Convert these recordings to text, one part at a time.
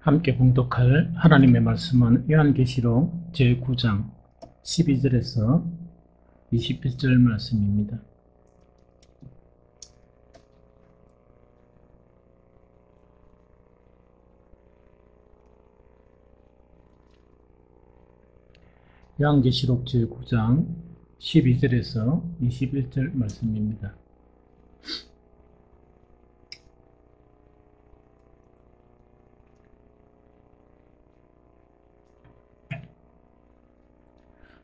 함께 봉독할 하나님의 말씀은 요한계시록 제9장 12절에서 21절 말씀입니다. 요한계시록 제9장 12절에서 21절 말씀입니다.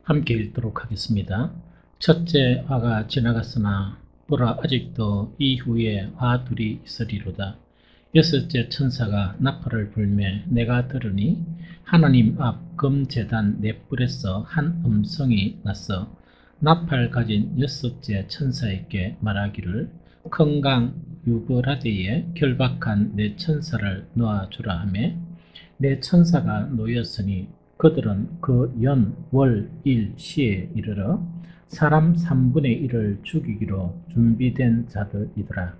함께 읽도록 하겠습니다. 첫째 화가 지나갔으나 보라, 아직도 이후에 화 둘이 있으리로다. 여섯째 천사가 나팔을 불매 내가 들으니 하나님 앞 금제단 넷불에서 한 음성이 났어 나팔 가진 여섯째 천사에게 말하기를 큰 강 유브라데에 결박한 내 천사를 놓아주라 하매 내 천사가 놓였으니 그들은 그 연, 월, 일, 시에 이르러 사람 3분의 1을 죽이기로 준비된 자들이더라.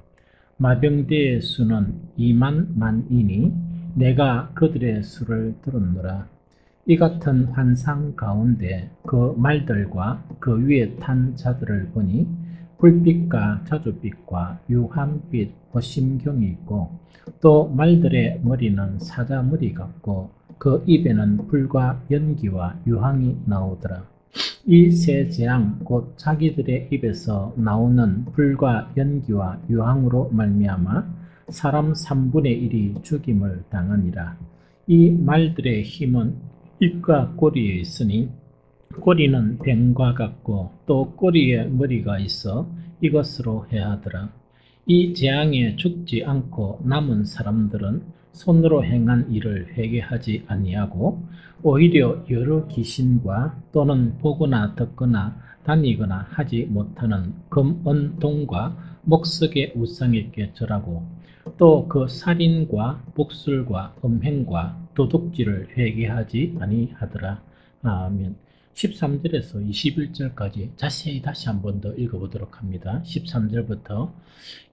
마병대의 수는 2만 만이니 내가 그들의 수를 들었노라. 이 같은 환상 가운데 그 말들과 그 위에 탄 자들을 보니 불빛과 자줏빛과 유한빛 호심경이 있고 또 말들의 머리는 사자머리 같고 그 입에는 불과 연기와 유황이 나오더라. 이 세 재앙 곧 자기들의 입에서 나오는 불과 연기와 유황으로 말미암아 사람 3분의 1이 죽임을 당하니라. 이 말들의 힘은 입과 꼬리에 있으니 꼬리는 뱀과 같고 또 꼬리에 머리가 있어 이것으로 해하더라. 이 재앙에 죽지 않고 남은 사람들은 손으로 행한 일을 회개하지 아니하고 오히려 여러 귀신과 또는 보거나 듣거나 다니거나 하지 못하는 금, 은, 동과 목석의 우상에게 절하고 또 그 살인과 복술과 음행과 도둑질을 회개하지 아니하더라. 아멘. 13절에서 21절까지 자세히 다시 한 번 더 읽어보도록 합니다. 13절부터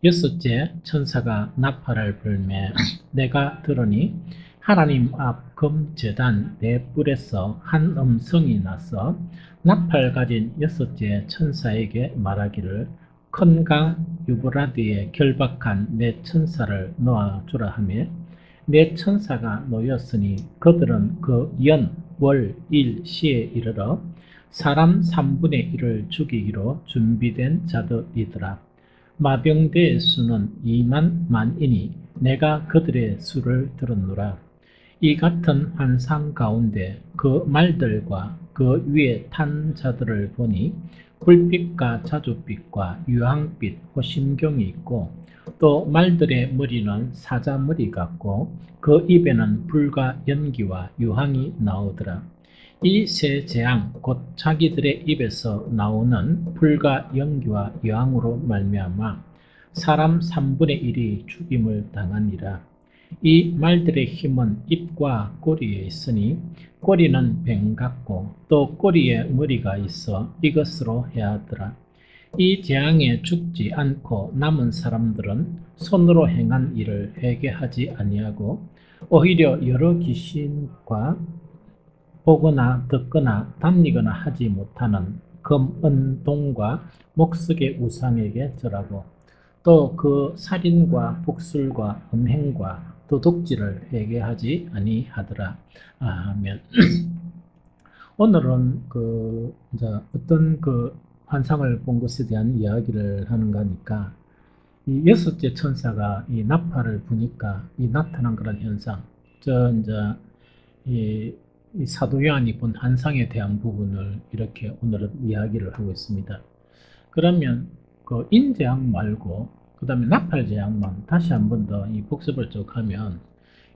여섯째 천사가 나팔을 불매 내가 들으니 하나님 앞 금제단 넷불에서 한 음성이 나서 나팔 가진 여섯째 천사에게 말하기를 큰 강 유브라데에 결박한 내 천사를 놓아주라 하며 내 천사가 놓였으니 그들은 그 연, 월, 일, 시에 이르러 사람 3분의 1을 죽이기로 준비된 자들이더라. 마병대의 수는 2만 만이니 내가 그들의 수를 들었노라. 이 같은 환상 가운데 그 말들과 그 위에 탄 자들을 보니 불빛과 자줏빛과 유황빛 호심경이 있고 또 말들의 머리는 사자머리 같고 그 입에는 불과 연기와 유황이 나오더라. 이 세 재앙 곧 자기들의 입에서 나오는 불과 연기와 유황으로 말미암아 사람 3분의 1이 죽임을 당하니라. 이 말들의 힘은 입과 꼬리에 있으니 꼬리는 뱀 같고 또 꼬리에 머리가 있어 이것으로 해하더라. 이 재앙에 죽지 않고 남은 사람들은 손으로 행한 일을 회개하지 아니하고 오히려 여러 귀신과 보거나 듣거나 다니거나 하지 못하는 금, 은, 동과 목석의 우상에게 절하고 또 그 살인과 복술과 음행과 도둑질을 회개하지 아니하더라. 아멘. 오늘은 어떤 환상을 본 것에 대한 이야기를 하는가 하니까 이 여섯째 천사가 이 나팔을 부니까 이 나타난 그런 현상, 이 사도 요한이 본 환상에 대한 부분을 이렇게 오늘은 이야기를 하고 있습니다. 그러면 그 인재앙 말고 그 다음에 나팔 재앙만 다시 한 번 더 이 복습을 쭉 하면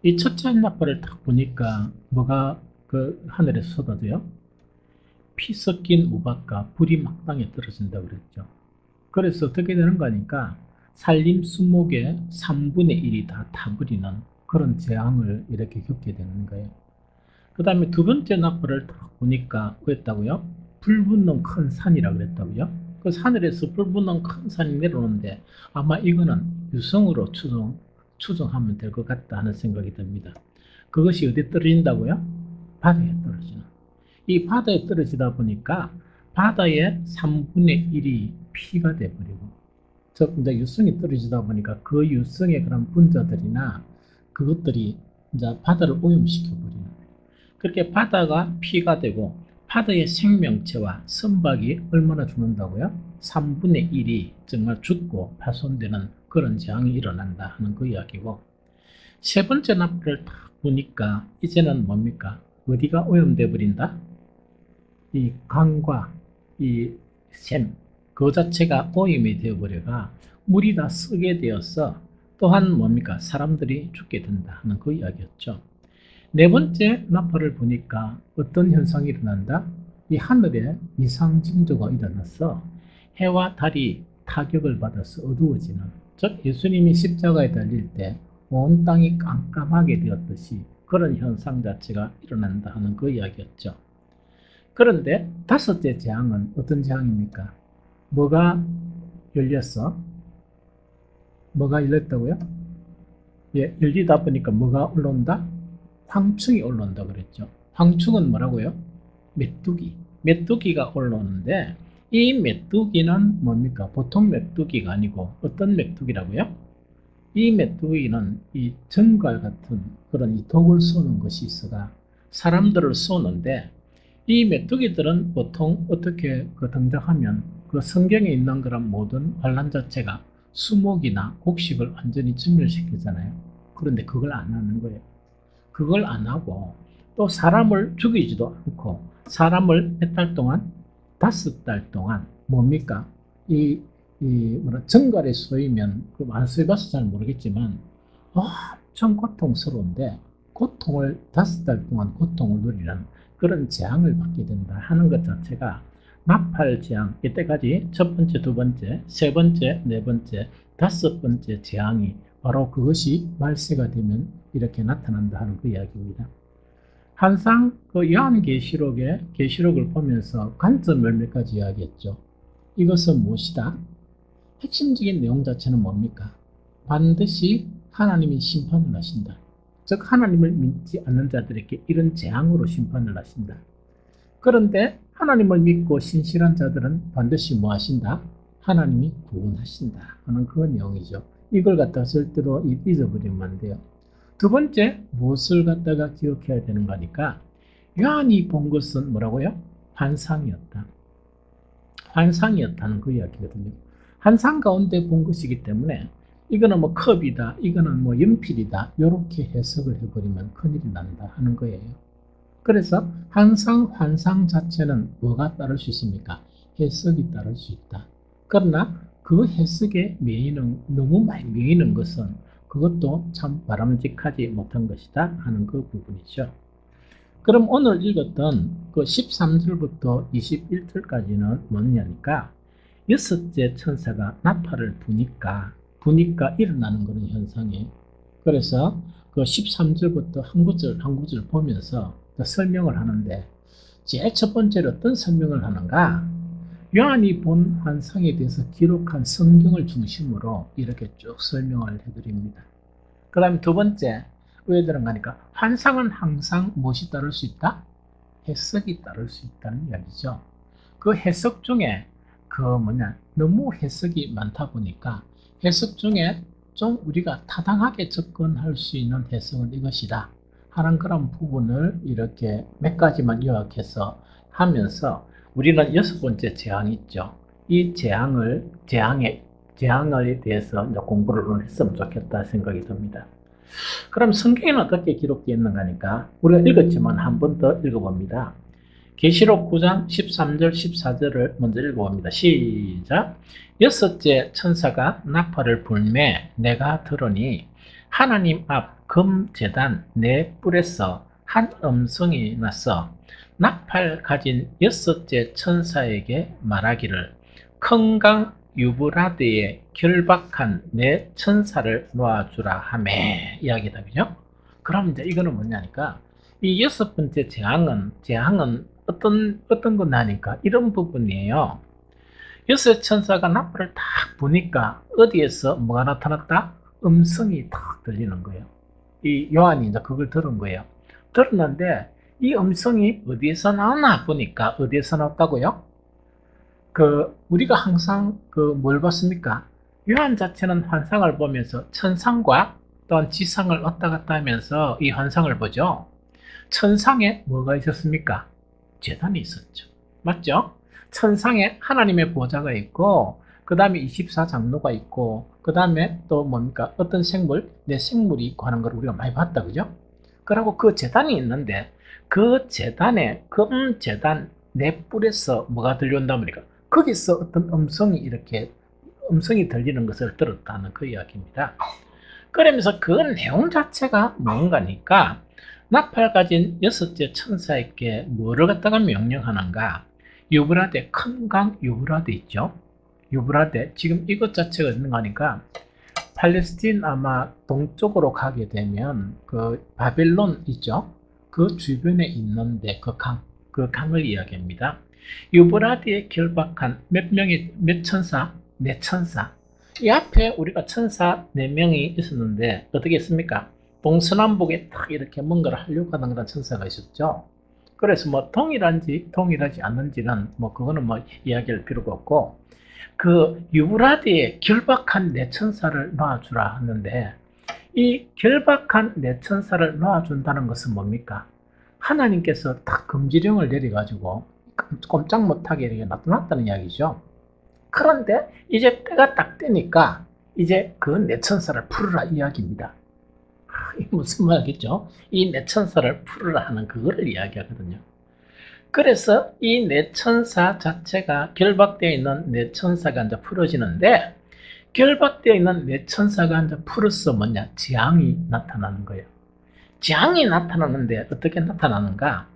이 첫째 나팔을 딱 보니까 뭐가 그 하늘에 쏟아져요? 피 섞인 우박과 불이 막 땅에 떨어진다고 그랬죠. 그래서 어떻게 되는 거니까 산림 수목의 3분의 1이 다 타버리는 그런 재앙을 이렇게 겪게 되는 거예요. 그 다음에 두 번째 나팔을 딱 보니까 뭐였다고요? 불 붙는 큰 산이라고 그랬다고요. 그 하늘에서 불 붙는 큰 산이 내려오는데 아마 이거는 유성으로 추정하면 될 것 같다 하는 생각이 듭니다. 그것이 어디에 떨어진다고요? 바다에 떨어지는. 이 바다에 떨어지다 보니까 바다의 3분의 1이 피가 돼버리고, 즉 이제 유성이 떨어지다 보니까 그 유성의 그런 분자들이나 그것들이 이제 바다를 오염시켜 버리는 거예요. 그렇게 바다가 피가 되고 바다의 생명체와 선박이 얼마나 죽는다고요? 3분의 1이 정말 죽고 파손되는 그런 재앙이 일어난다 하는 그 이야기고, 세 번째 나팔을 딱 보니까 이제는 뭡니까? 어디가 오염돼 버린다? 이 강과 이 샘, 그 자체가 오염이 되어버려가 물이 다 쓰게 되어서 또한 뭡니까? 사람들이 죽게 된다 하는 그 이야기였죠. 네 번째 나팔을 보니까 어떤 현상이 일어난다? 이 하늘에 이상징조가 일어나서 해와 달이 타격을 받아서 어두워지는, 즉 예수님이 십자가에 달릴 때 온 땅이 깜깜하게 되었듯이 그런 현상 자체가 일어난다 하는 그 이야기였죠. 그런데 다섯째 재앙은 어떤 재앙입니까? 뭐가 열렸어? 뭐가 열렸다고요? 예, 열리다 보니까 뭐가 올라온다? 황충이 올라온다 그랬죠. 황충은 뭐라고요? 메뚜기. 메뚜기가 올라오는데 이 메뚜기는 뭡니까? 보통 메뚜기가 아니고 어떤 메뚜기라고요? 이 메뚜기는 이 정갈 같은 그런 이 독을 쏘는 것이 있어가 사람들을 쏘는데, 이 메뚜기들은 보통 어떻게 그 등장하면 그 성경에 있는 그런 모든 환란 자체가 수목이나 곡식을 완전히 진멸시키잖아요. 그런데 그걸 안 하는 거예요. 그걸 안 하고 또 사람을 죽이지도 않고 사람을 몇 달 동안, 5달 동안 뭡니까? 정갈에 쏘이면 그 만수해봐서 잘 모르겠지만 엄청 고통스러운데 고통을 5달 동안 고통을 누리는 그런 재앙을 받게 된다 하는 것 자체가 나팔 재앙, 이때까지 첫 번째, 두 번째, 세 번째, 네 번째, 다섯 번째 재앙이 바로 그것이 말세가 되면 이렇게 나타난다 하는 그 이야기입니다. 항상 그 요한계시록의 계시록을 보면서 관점을 몇 가지 이야기했죠. 이것은 무엇이다? 핵심적인 내용 자체는 뭡니까? 반드시 하나님이 심판을 하신다. 즉 하나님을 믿지 않는 자들에게 이런 재앙으로 심판을 하신다. 그런데 하나님을 믿고 신실한 자들은 반드시 뭐 하신다? 하나님이 구원하신다 하는 그 내용이죠. 이걸 갖다가 절대로 잊어버리면 안 돼요. 두 번째, 무엇을 갖다가 기억해야 되는 거니까 요한이 본 것은 뭐라고요? 환상이었다. 환상이었다는 그 이야기거든요. 환상 가운데 본 것이기 때문에 이거는 뭐 컵이다, 이거는 뭐 연필이다, 이렇게 해석을 해버리면 큰일이 난다 하는 거예요. 그래서 항상 환상 자체는 뭐가 따를 수 있습니까? 해석이 따를 수 있다. 그러나 그 해석에 너무 많이 매이는 것은 그것도 참 바람직하지 못한 것이다 하는 그 부분이죠. 그럼 오늘 읽었던 그 13절부터 21절까지는 뭐냐니까 여섯째 천사가 나팔을 부니까 일어나는 그런 현상이에요. 그래서 그 13절부터 한 구절 한 구절 보면서 설명을 하는데, 제일 첫 번째로 어떤 설명을 하는가? 요한이 본 환상에 대해서 기록한 성경을 중심으로 이렇게 쭉 설명을 해드립니다. 그 다음에 두 번째, 왜 들어가니까 환상은 항상 무엇이 따를 수 있다? 해석이 따를 수 있다는 이야기죠. 그 해석 중에 너무 해석이 많다 보니까 해석 중에 좀 우리가 타당하게 접근할 수 있는 해석은 이것이다 하는 그런 부분을 이렇게 몇 가지만 요약해서 하면서 우리는 여섯 번째 재앙이 있죠. 이 재앙에 대해서 이제 공부를 했으면 좋겠다 생각이 듭니다. 그럼 성경에는 어떻게 기록되어 있는가 하니까 우리가 읽었지만 한 번 더 읽어봅니다. 계시록 9장 13절 14절을 먼저 읽어봅니다. 시작. 여섯째 천사가 나팔을 불매 내가 들으니 하나님 앞 금제단 네 뿔에서 한 음성이 나서 나팔 가진 여섯째 천사에게 말하기를 큰 강 유브라데에 결박한 네 천사를 놓아주라 하매 이야기다. 그죠? 그럼 이제 이거는 뭐냐니까 이 여섯 번째 재앙은 어떤 거냐니까 이런 부분이에요. 여섯 천사가 나팔을 딱 부니까 어디에서 뭐가 나타났다? 음성이 딱 들리는 거예요. 이 요한이 이제 그걸 들은 거예요. 들었는데 이 음성이 어디에서 나오나 보니까 어디에서 나왔다고요? 우리가 항상 뭘 봤습니까? 요한 자체는 환상을 보면서 천상과 또한 지상을 왔다 갔다 하면서 이 환상을 보죠. 천상에 뭐가 있었습니까? 제단이 있었죠. 맞죠? 천상에 하나님의 보좌가 있고, 그 다음에 24장로가 있고, 그 다음에 또 뭡니까? 어떤 생물, 내 생물이 있고 하는 걸 우리가 많이 봤다, 그죠? 그리고 그 제단이 있는데, 그 제단에, 제단 내 뿔에서 뭐가 들려온다 보니까, 거기서 어떤 음성이 들리는 것을 들었다는 그 이야기입니다. 그러면서 그 내용 자체가 뭔가니까, 나팔 가진 여섯째 천사에게 뭐를 갖다가 명령하는가? 유브라데, 큰 강 유브라데 있죠? 유브라데, 지금 이것 자체가 있는 거니까, 팔레스틴 아마 동쪽으로 가게 되면 그 바벨론 있죠? 그 주변에 있는데 그 강을 이야기합니다. 유브라데에 결박한 몇 천사? 네 천사. 이 앞에 우리가 천사 4명이 있었는데 어떻게 했습니까? 동서남북에 딱 이렇게 뭔가를 하려고 하는 그런 천사가 있었죠. 그래서 뭐 동일한지 동일하지 않는지는 뭐 그거는 뭐 이야기할 필요가 없고, 그 유브라데에 결박한 4천사를 놓아주라 하는데, 이 결박한 4천사를 놓아준다는 것은 뭡니까? 하나님께서 딱 금지령을 내려가지고 꼼짝 못하게 이렇게 놔둬놨다는 이야기죠. 그런데 이제 때가 딱 되니까 이제 그 4천사를 풀으라 이야기입니다. 무슨 말이겠죠? 이 4천사를 풀으라 하는 그거를 이야기하거든요. 그래서 이 4천사 자체가 결박되어 있는 4천사가 이제 풀어지는데, 결박되어 있는 4천사가 이제 풀어서 뭐냐? 재앙이 나타나는 거예요. 재앙이 나타나는데 어떻게 나타나는가?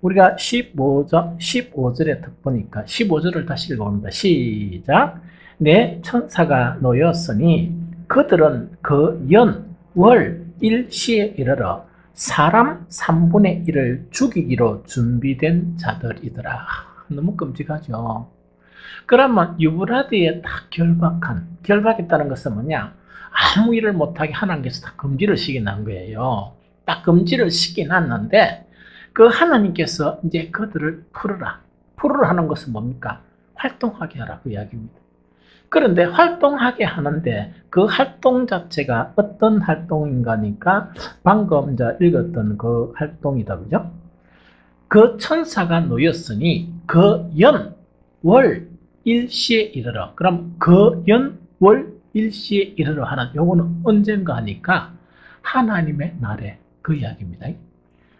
우리가 15절에 딱 보니까 15절을 다시 읽어봅니다. 시작. 네 천사가 놓였으니 그들은 그 연, 월, 일시에 이르러 사람 3분의 1을 죽이기로 준비된 자들이더라. 너무 끔찍하죠. 그러면 유브라데에 딱 결박했다는 것은 뭐냐? 아무 일을 못하게 하나님께서 딱 금지를 시켜놓은 거예요. 딱 금지를 시켜놨는데, 그 하나님께서 이제 그들을 풀으라 하는 것은 뭡니까? 활동하게 하라고 이야기입니다. 그런데 활동하게 하는데 그 활동 자체가 어떤 활동인가니까 방금 이제 읽었던 그 활동이다, 그죠? 그 천사가 놓였으니 그 연, 월, 일시에 이르러. 그럼 그 연, 월, 일시에 이르러 하는 요거는 언젠가 하니까 하나님의 날에 그 이야기입니다.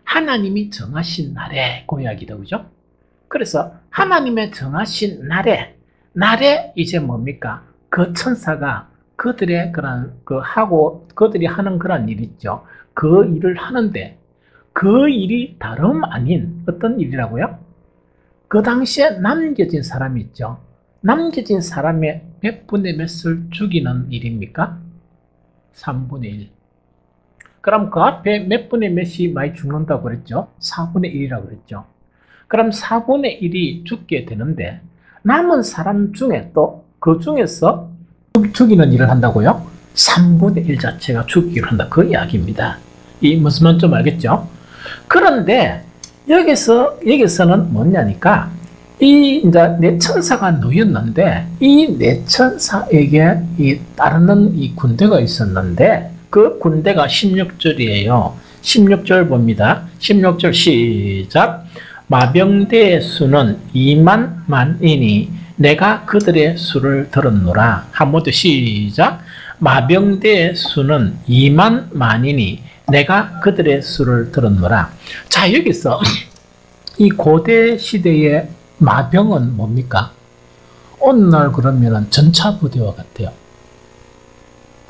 하나님이 정하신 날에 그 이야기다, 그죠? 그래서 하나님의 정하신 날에 이제 뭡니까? 그 천사가 그들의 그들이 하는 그런 일 있죠. 그 일을 하는데 그 일이 다름 아닌 어떤 일이라고요? 그 당시에 남겨진 사람이 있죠. 남겨진 사람의 몇 분의 몇을 죽이는 일입니까? 3분의 1. 그럼 그 앞에 몇 분의 몇이 많이 죽는다고 그랬죠? 4분의 1이라고 그랬죠. 그럼 4분의 1이 죽게 되는데 남은 사람 중에 또 그 중에서 죽이는 일을 한다고요? 3분의 1 자체가 죽기로 한다. 그 이야기입니다. 이 무슨 말인지 좀 알겠죠? 그런데 여기서는 뭐냐니까 이제 4천사가 놓였는데 이 4천사에게 따르는 이 군대가 있었는데 그 군대가 16절이에요. 16절 봅니다. 16절 시작. 마병대의 수는 2만 만이니 내가 그들의 수를 들었노라. 한 번 더 시작. 마병대의 수는 2만 만이니 내가 그들의 수를 들었노라. 자, 여기서 이 고대 시대의 마병은 뭡니까? 오늘날 그러면은 전차부대와 같아요.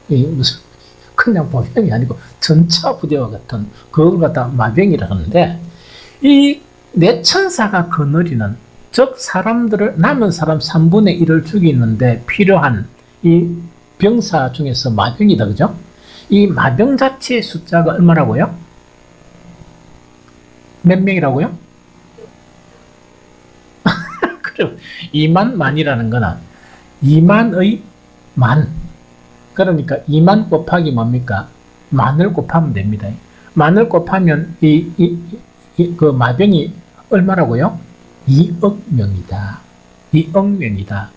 무슨 그냥 보병이 아니고 전차부대와 같은 그걸 갖다 마병이라 하는데, 이 4천사가 거느리는, 즉 남은 사람 3분의 1을 죽이는데 필요한 이 병사 중에서 마병이다, 그죠? 이 마병 자체의 숫자가 얼마라고요? 몇 명이라고요? 그럼 2만 만이라는 거는 2만의 만, 그러니까 2만 곱하기 뭡니까? 만을 곱하면 됩니다. 만을 곱하면 그 마병이 얼마라고요? 2억 명이다. 2억 명이다.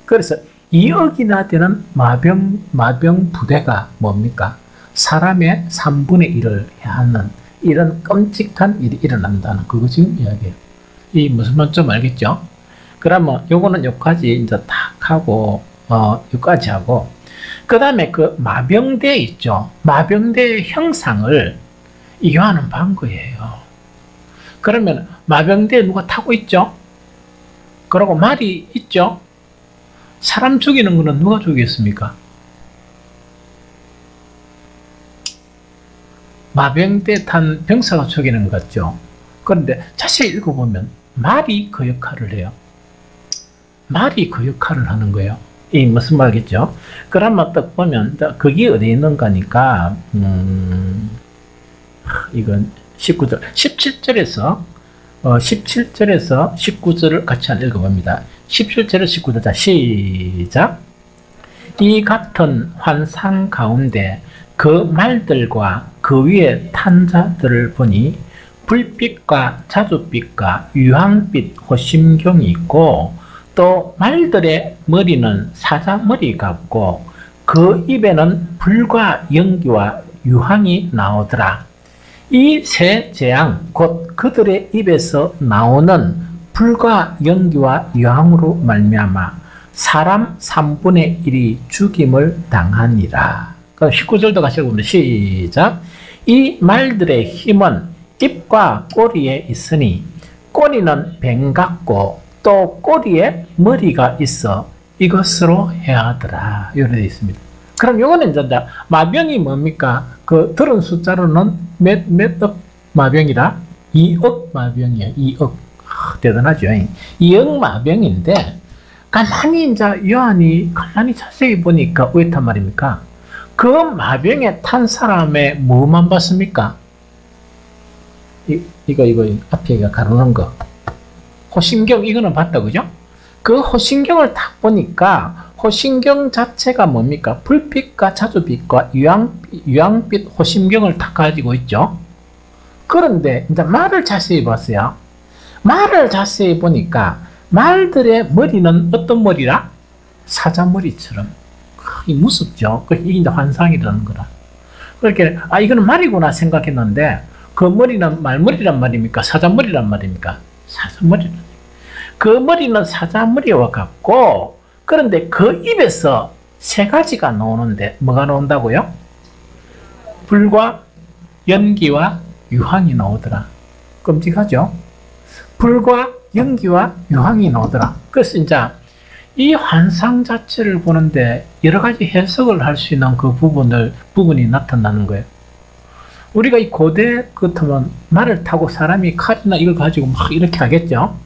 그래서 2억이나 되는 마병 부대가 뭡니까? 사람의 3분의 1을 해하는 이런 끔찍한 일이 일어난다는 그거 지금 이야기예요. 이 무슨 말인지 좀 알겠죠? 그러면 요거는 여기까지 이제 딱 하고 여기까지 하고 그 다음에 그 마병대 있죠. 마병대의 형상을 이해하는 방거예요. 그러면 마병대에 누가 타고 있죠? 그리고 말이 있죠? 사람 죽이는 거는 누가 죽이겠습니까? 마병대에 탄 병사가 죽이는 것 같죠? 그런데 자세히 읽어보면 말이 그 역할을 해요. 말이 그 역할을 하는 거예요. 이 무슨 말겠죠? 그러면 딱 보면 그게 어디 있는가니까 이건 19절 17절에서 19절을 같이 한번 읽어봅니다. 17절에서 19절 자 시작. 이 같은 환상 가운데 그 말들과 그 위에 탄 자들을 보니 불빛과 자줏빛과 유황빛 호심경이 있고 또 말들의 머리는 사자머리 같고 그 입에는 불과 연기와 유황이 나오더라. 이 세 재앙 곧 그들의 입에서 나오는 불과 연기와 유황으로 말미암아 사람 3분의 1이 죽임을 당하니라. 19절도 같이 읽어보면 시작. 이 말들의 힘은 입과 꼬리에 있으니 꼬리는 뱀 같고 또 꼬리에 머리가 있어 이것으로 해하더라. 이렇게 되어 있습니다. 그럼 요거는 이제 마병이 뭡니까? 그 들은 숫자로는 몇억 마병이라? 2억 마병이에요. 2억. 대단하죠. 2억 마병인데 가만히 이제 요한이 가만히 자세히 보니까 어떻단 말입니까? 그 마병에 탄 사람의 뭐만 봤습니까? 이거 앞에 가로는 거. 호심경 이거는 봤다 그죠? 그 호심경을 딱 보니까 호심경 자체가 뭡니까? 불빛과 자줏빛과 유황빛 호심경을 딱 가지고 있죠. 그런데 이제 말을 자세히 봤어요. 말을 자세히 보니까 말들의 머리는 어떤 머리라? 사자머리처럼. 무섭죠. 이게 이제 환상이라는 거라. 그렇게 이거는 말이구나 생각했는데 그 머리는 말머리란 말입니까? 사자머리란 말입니까? 사자머리란. 그 머리는 사자머리와 같고 그런데 그 입에서 세 가지가 나오는데 뭐가 나온다고요? 불과 연기와 유황이 나오더라. 끔찍하죠? 불과 연기와 유황이 나오더라. 그래서 이제 이 환상 자체를 보는데 여러 가지 해석을 할 수 있는 그 부분이 나타나는 거예요. 우리가 이 고대 같으면 말을 타고 사람이 칼이나 이걸 가지고 막 이렇게 하겠죠?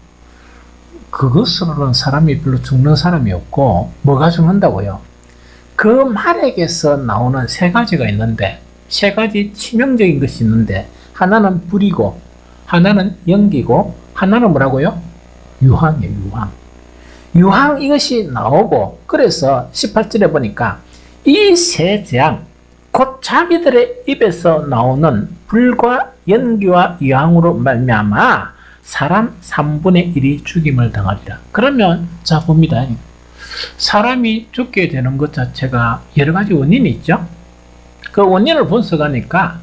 그것으로는 사람이 별로 죽는 사람이 없고, 뭐가 죽는다고요? 그 말에게서 나오는 세 가지가 있는데, 세 가지 치명적인 것이 있는데, 하나는 불이고, 하나는 연기고, 하나는 뭐라고요? 유황이에요, 유황. 유황 이것이 나오고, 그래서 18절에 보니까 이 세 재앙, 곧 자기들의 입에서 나오는 불과 연기와 유황으로 말미암아 사람 3분의 1이 죽임을 당하리라. 그러면 자 봅니다. 사람이 죽게 되는 것 자체가 여러 가지 원인이 있죠. 그 원인을 분석하니까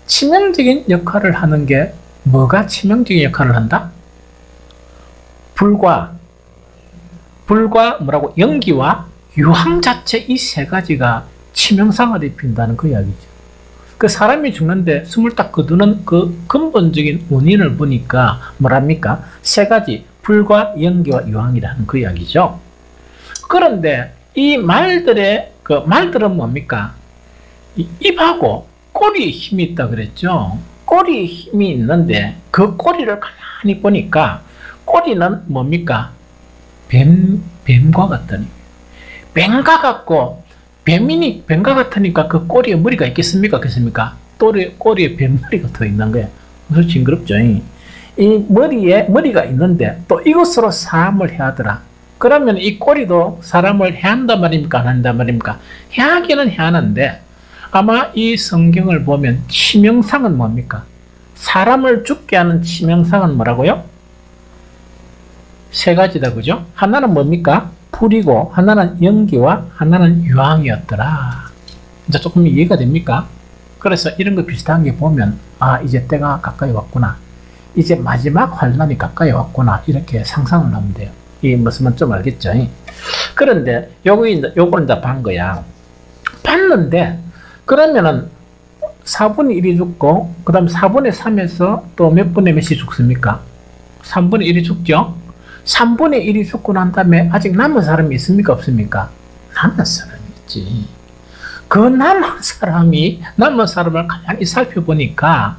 치명적인 역할을 하는 게 뭐가 치명적인 역할을 한다? 불과 뭐라고? 연기와 유황 자체 이 세 가지가 치명상을 입힌다는 그 이야기죠. 그 사람이 죽는데 숨을 딱 거두는 그 근본적인 원인을 보니까 뭐랍니까? 세 가지 불과 연기와 유황이라는 그 이야기죠. 그런데 이 말들은 뭡니까? 입하고 꼬리에 힘이 있다 그랬죠. 꼬리에 힘이 있는데 그 꼬리를 가만히 보니까 꼬리는 뭡니까? 뱀과 같더니 뱀과 같고 뱀과 같으니까 그 꼬리에 머리가 있겠습니까? 꼬리에 뱀머리가 더 있는 거야. 무슨 징그럽죠? 이 머리에 머리가 있는데 또 이것으로 사람을 해하더라. 그러면 이 꼬리도 사람을 해한단 말입니까? 안 한단 말입니까? 해하기는 해하는데 아마 이 성경을 보면 치명상은 뭡니까? 사람을 죽게 하는 치명상은 뭐라고요? 세 가지다, 그죠? 하나는 뭡니까? 불이고, 하나는 연기와 하나는 유황이었더라. 이제 조금 이해가 됩니까? 그래서 이런 거 비슷한 게 보면, 아, 이제 때가 가까이 왔구나. 이제 마지막 환란이 가까이 왔구나. 이렇게 상상을 하면 돼요. 이 무슨 좀 알겠죠? 그런데 요거는 이제 반 거야. 봤는데, 그러면은 4분의 1이 죽고, 그 다음 4분의 3에서 또 몇 분의 몇이 죽습니까? 3분의 1이 죽죠? 3분의 1이 죽고 난 다음에 아직 남은 사람이 있습니까? 없습니까? 남은 사람이 있지. 그 남은 사람을 가만히 살펴보니까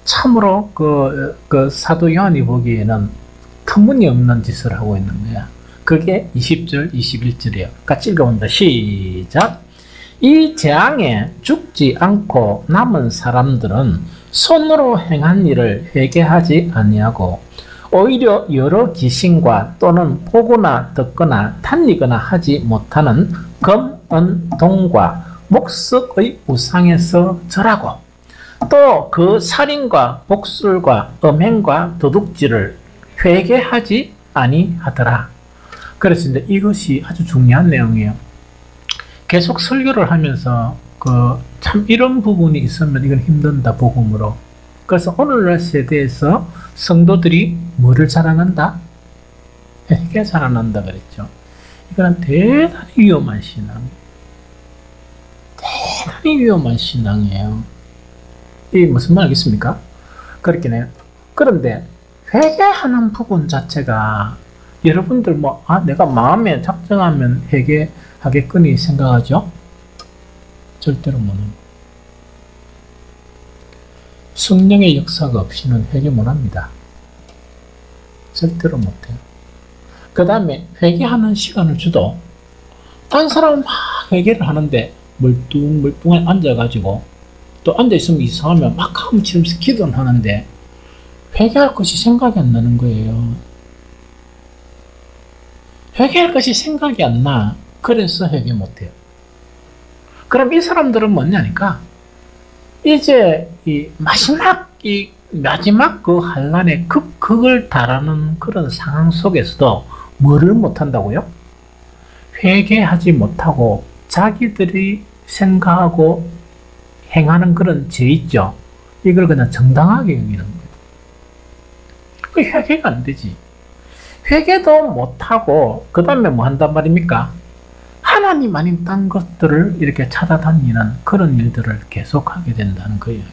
참으로 그 사도 요한이 보기에는 터무니없는 짓을 하고 있는 거야. 그게 20절, 21절이에요. 같이 읽어본다. 시작. 이 재앙에 죽지 않고 남은 사람들은 손으로 행한 일을 회개하지 아니하고 오히려 여러 귀신과 또는 보거나 듣거나 탄리거나 하지 못하는 금, 은, 동과 목석의 우상에서 절하고 또 그 살인과 복술과 음행과 도둑질을 회개하지 아니하더라. 그래서 이제 이것이 아주 중요한 내용이에요. 계속 설교를 하면서 참 이런 부분이 있으면 이건 힘든다, 복음으로. 그래서 오늘날 세대에서 성도들이 뭐를 자랑한다? 회개 자랑한다 그랬죠. 이거는 대단히 위험한 신앙. 대단히 위험한 신앙이에요. 이 무슨 말 알겠습니까? 그렇긴 해요. 그런데 회개하는 부분 자체가 여러분들 내가 마음에 작정하면 회개하겠거니 생각하죠? 절대로 못합니다. 성령의 역사가 없이는 회개 못합니다. 절대로 못해요. 그 다음에 회개하는 시간을 주도 다른 사람은 막 회개를 하는데 멀뚱멀뚱하게 앉아가지고 또 앉아있으면 이상하면 막 하무치면서 기도는 하는데 회개할 것이 생각이 안 나는 거예요. 회개할 것이 생각이 안 나. 그래서 회개 못해요. 그럼 이 사람들은 뭐냐니까 이제 이 마지막 그 환란의 극을 달하는 그런 상황 속에서도 뭐를 못한다고요? 회개하지 못하고 자기들이 생각하고 행하는 그런 죄 있죠. 이걸 그냥 정당하게 여기는 거예요. 그 회개가 안 되지. 회개도 못하고 그 다음에 뭐 한단 말입니까? 하나님 아닌 딴 것들을 이렇게 찾아다니는 그런 일들을 계속하게 된다는 그 이야기.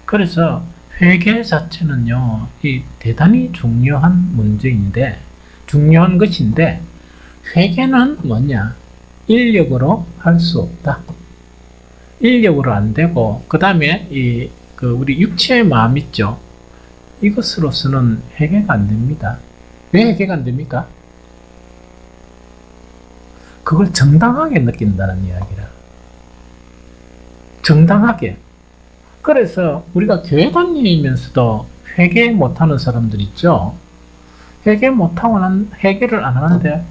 그래서 회개 자체는요, 이 대단히 중요한 문제인데, 중요한 것인데, 회개는 뭐냐? 인력으로 할 수 없다. 인력으로 안 되고, 그 다음에 우리 육체의 마음 있죠? 이것으로서는 회개가 안 됩니다. 왜 회개가 안 됩니까? 그걸 정당하게 느낀다는 이야기라. 정당하게. 그래서 우리가 교회 다니면서도 회개 못하는 사람들 있죠. 회개를 안 하는데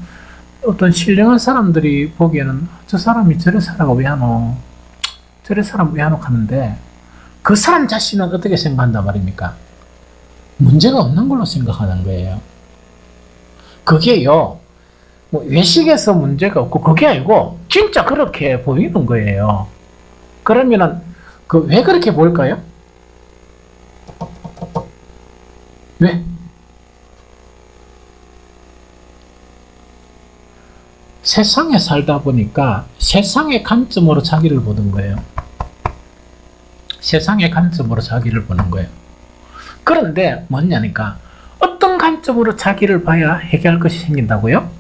어떤 신령한 사람들이 보기에는 저 사람이 저래 살아가 왜 하노? 저래 사람 왜 하노? 하는데 그 사람 자신은 어떻게 생각한단 말입니까? 문제가 없는 걸로 생각하는 거예요. 그게요, 외식에서 문제가 없고 그게 아니고 진짜 그렇게 보이는 거예요. 그러면은 왜 그렇게 보일까요? 왜? 세상에 살다 보니까 세상의 관점으로 자기를 보는 거예요. 세상의 관점으로 자기를 보는 거예요. 그런데 뭐냐니까 어떤 관점으로 자기를 봐야 해결할 것이 생긴다고요?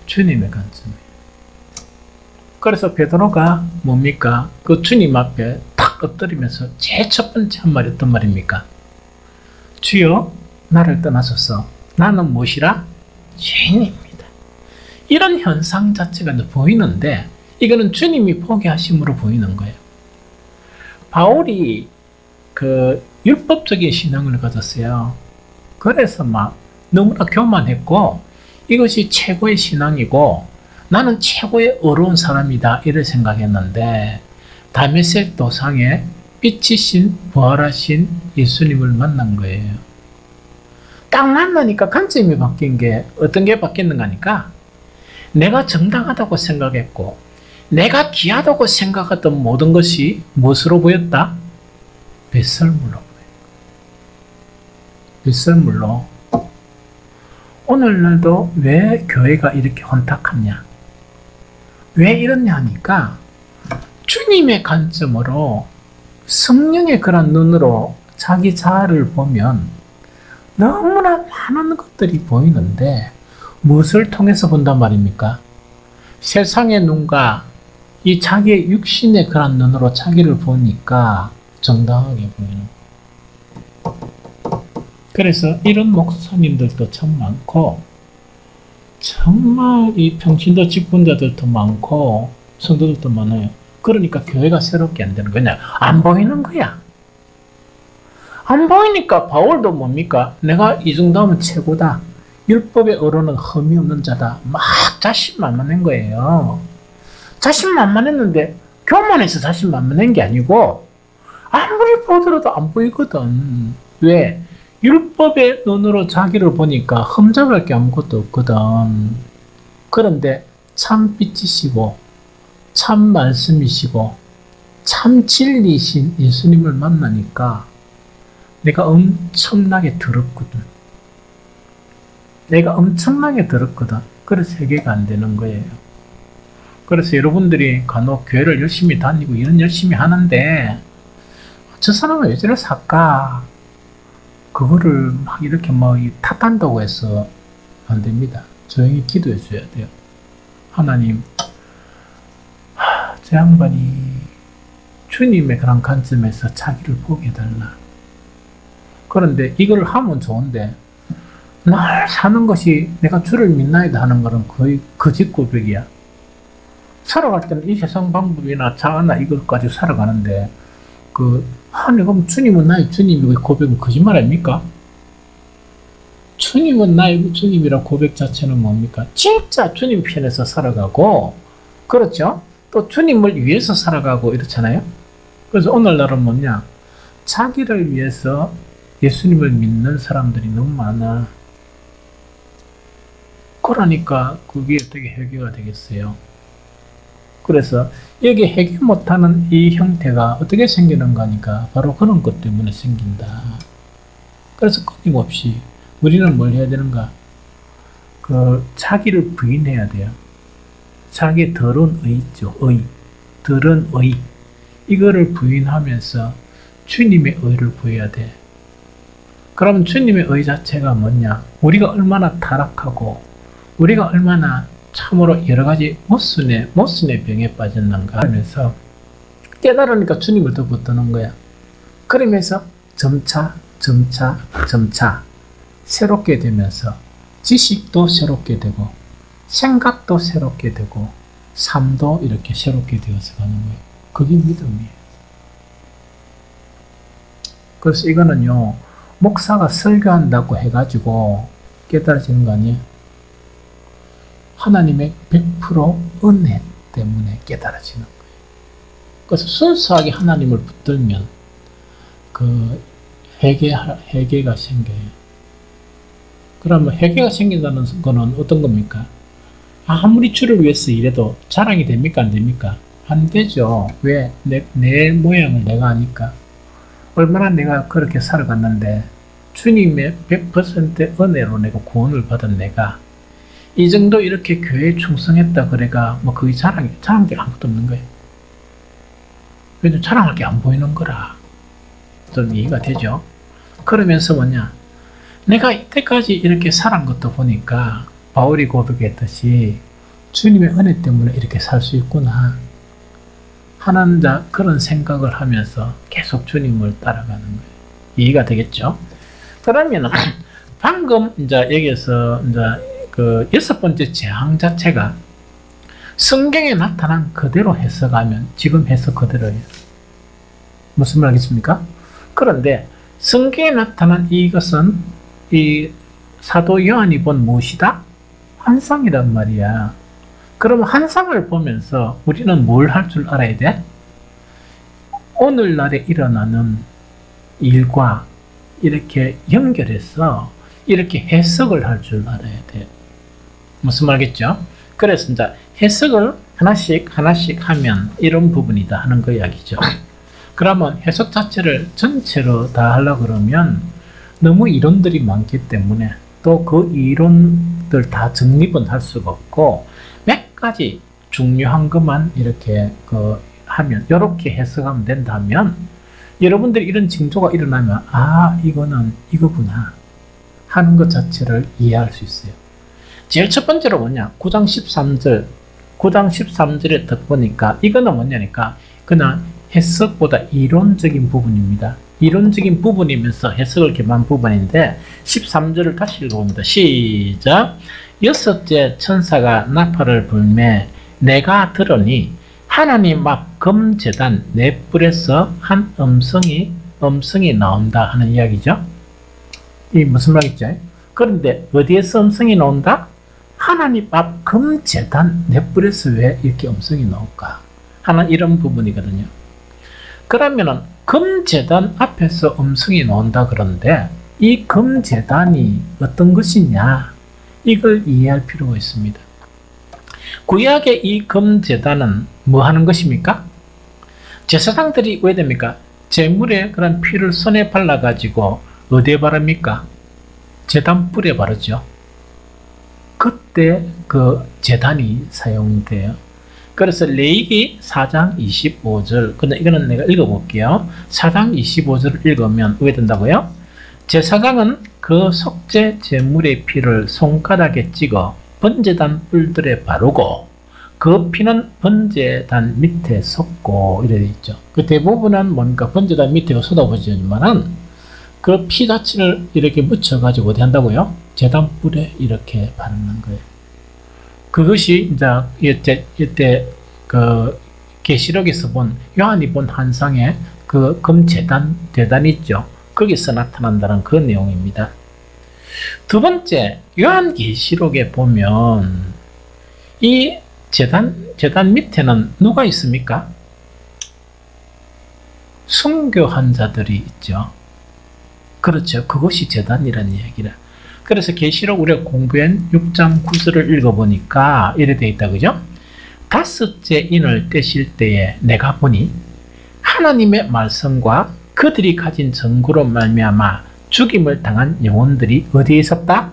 주님의 관점이에요. 그래서 베드로가 뭡니까? 그 주님 앞에 탁 엎드리면서 제일 첫 번째 한 말이 어떤 말입니까? 주여 나를 떠나소서 나는 무엇이라? 죄인입니다. 이런 현상 자체가 보이는데 이거는 주님이 포기하심으로 보이는 거예요. 바울이 율법적인 신앙을 가졌어요. 그래서 막 너무나 교만했고 이것이 최고의 신앙이고 나는 최고의 어려운 사람이다 이렇게 생각했는데 다메섹 도상에 빛이신 부활하신 예수님을 만난 거예요. 딱 만나니까 관점이 바뀐 게 어떤 게 바뀌었는가 하니까 내가 정당하다고 생각했고 내가 귀하다고 생각했던 모든 것이 무엇으로 보였다? 뱃설물로 보여요. 뱃설물로. 오늘날도 왜 교회가 이렇게 혼탁하냐? 왜 이러냐 하니까 주님의 관점으로 성령의 그런 눈으로 자기 자아를 보면 너무나 많은 것들이 보이는데 무엇을 통해서 본단 말입니까? 세상의 눈과 이 자기의 육신의 그런 눈으로 자기를 보니까 정당하게 보이는 거예요. 그래서 이런 목사님들도 참 많고 정말 이 평신도 직분자들도 많고 성도들도 많아요. 그러니까 교회가 새롭게 안 되는 거냐? 안 보이는 거야. 안 보이니까 바울도 뭡니까? 내가 이 정도 하면 최고다. 율법의 어로는 흠이 없는 자다. 막 자신만만한 거예요. 자신만만했는데 교만해서 자신만만한 게 아니고 아무리 보더라도 안 보이거든. 왜? 율법의 눈으로 자기를 보니까 흠잡을 게 아무것도 없거든. 그런데 참 빛이시고 참 말씀이시고 참 진리이신 예수님을 만나니까 내가 엄청나게 더럽거든. 내가 엄청나게 더럽거든. 그래서 해결가 안 되는 거예요. 그래서 여러분들이 간혹 교회를 열심히 다니고 일은 열심히 하는데 저 사람은 왜 저래 살까? 그거를 막 이렇게 막 탓한다고 해서 안 됩니다. 조용히 기도해 줘야 돼요. 하나님, 저 양반이 주님의 그런 관점에서 자기를 보게 해달라. 그런데 이걸 하면 좋은데 날 사는 것이 내가 주를 믿나이다 하는 거는 거의 거짓 고백이야. 살아갈 때는 이 세상 방법이나 자아나 이것까지 살아가는데 그럼 주님은 나의 주님이고 고백은 거짓말 아닙니까? 주님은 나의 주님이라 고백 자체는 뭡니까? 진짜 주님 편에서 살아가고, 그렇죠? 또 주님을 위해서 살아가고 이렇잖아요? 그래서 오늘날은 뭐냐? 자기를 위해서 예수님을 믿는 사람들이 너무 많아. 그러니까 그게 어떻게 해결가 되겠어요? 그래서 여기 해결 못하는 이 형태가 어떻게 생기는가 하니까 바로 그런 것 때문에 생긴다. 그래서 끊임없이 우리는 뭘 해야 되는가? 자기를 부인해야 돼요. 자기의 더러운 의 있죠. 더러운 의. 이거를 부인하면서 주님의 의를 보여야 돼. 그럼 주님의 의 자체가 뭐냐? 우리가 얼마나 타락하고 우리가 얼마나 참으로 여러 가지 모순의 병에 빠졌는가 하면서 깨달으니까 주님을 더 붙드는 거야. 그러면서 점차 새롭게 되면서 지식도 새롭게 되고 생각도 새롭게 되고 삶도 이렇게 새롭게 되어서 가는 거예요. 그게 믿음이에요. 그래서 이거는요, 목사가 설교한다고 해가지고 깨달아지는 거 아니에요? 하나님의 100% 은혜 때문에 깨달아지는 거예요. 그래서 순수하게 하나님을 붙들면 회개가 생겨요. 그러면 회개가 생긴다는 것은 어떤 겁니까? 아무리 주를 위해서 일해도 자랑이 됩니까? 안 됩니까? 안 되죠. 왜? 내 모양을 내가 아니까. 얼마나 내가 그렇게 살아갔는데 주님의 100% 은혜로 내가 구원을 받은 내가 이 정도 이렇게 교회에 충성했다 그래가 뭐 그게 자랑할 게 아무것도 없는 거예요. 왜냐면 자랑할 게 안 보이는 거라. 좀 이해가 되죠? 그러면서 뭐냐? 내가 이때까지 이렇게 살은 것도 보니까 바울이 고백했듯이 주님의 은혜 때문에 이렇게 살 수 있구나 하는 그런 생각을 하면서 계속 주님을 따라가는 거예요. 이해가 되겠죠? 그러면 방금 이제 여기서 이제 그 6번째 재앙 자체가 성경에 나타난 그대로 해석하면 지금 해석 그대로예요. 무슨 말 알겠습니까? 그런데 성경에 나타난 이것은 이 사도 요한이 본 무엇이다? 환상이란 말이야. 그럼 한상을 보면서 우리는 뭘 할 줄 알아야 돼? 오늘날에 일어나는 일과 이렇게 연결해서 이렇게 해석을 할 줄 알아야 돼. 무슨 말겠죠? 그래서 이제 해석을 하나씩 하면 이런 부분이다 하는 거 이야기죠. 그러면 해석 자체를 전체로 다 하려고 그러면 너무 이론들이 많기 때문에 또 그 이론들 다 정립은 할 수가 없고 몇 가지 중요한 것만 이렇게 하면 이렇게 해석하면 된다면 여러분들이 이런 징조가 일어나면 아 이거는 이거구나 하는 것 자체를 이해할 수 있어요. 제일 첫 번째로 뭐냐 9장 13절에 딱 보니까 이거는 뭐냐니까 그냥 해석보다 이론적인 부분입니다. 이론적인 부분이면서 해석을 겸한 부분인데 13절을 다시 읽어봅니다. 시작. 여섯째 천사가 나팔을 불매 내가 들으니 하나님 앞 금제단 네 뿔에서 한 음성이 나온다 하는 이야기죠. 이 무슨 말이죠? 그런데 어디에서 음성이 나온다? 하나님 앞 금제단 네 뿔에서 왜 이렇게 음성이 나올까 하는 이런 부분이거든요. 그러면은 금제단 앞에서 음성이 나온다 그런데 이 금제단이 어떤 것이냐 이걸 이해할 필요가 있습니다. 구약의 이 금제단은 뭐 하는 것입니까? 제사장들이 왜 됩니까? 제물의 그런 피를 손에 발라가지고 어디에 바릅니까? 제단뿔에 바르죠. 그때 그 제단이 사용돼요. 그래서 레위기 4장 25절 근데 이거는 내가 읽어볼게요. 4장 25절을 읽으면 왜 된다고요? 제사장은 그 속죄 제물의 피를 손가락에 찍어 번제단 뿔들에 바르고 그 피는 번제단 밑에 쏟고 이래 있죠. 그 대부분은 뭔가 번제단 밑에 쏟아부지만은 그 피 자체를 이렇게 묻혀가지고 어디 한다고요? 제단 뿔에 이렇게 바르는 거예요. 그것이 이제 이때 그 계시록에서 본 요한이 본 환상의 그 금제단 있죠. 거기서 나타난다는 그 내용입니다. 두 번째, 요한계시록에 보면 이 제단 밑에는 누가 있습니까? 순교한 자들이 있죠. 그렇죠. 그것이 제단이라는 이야기라. 그래서 계시록 우리가 공부한 6장 9절을 읽어보니까 이래 돼 있다. 그죠? 다섯째 인을 떼실 때에 내가 보니 하나님의 말씀과 그들이 가진 증거로 말미암아 죽임을 당한 영혼들이 어디에 있었다?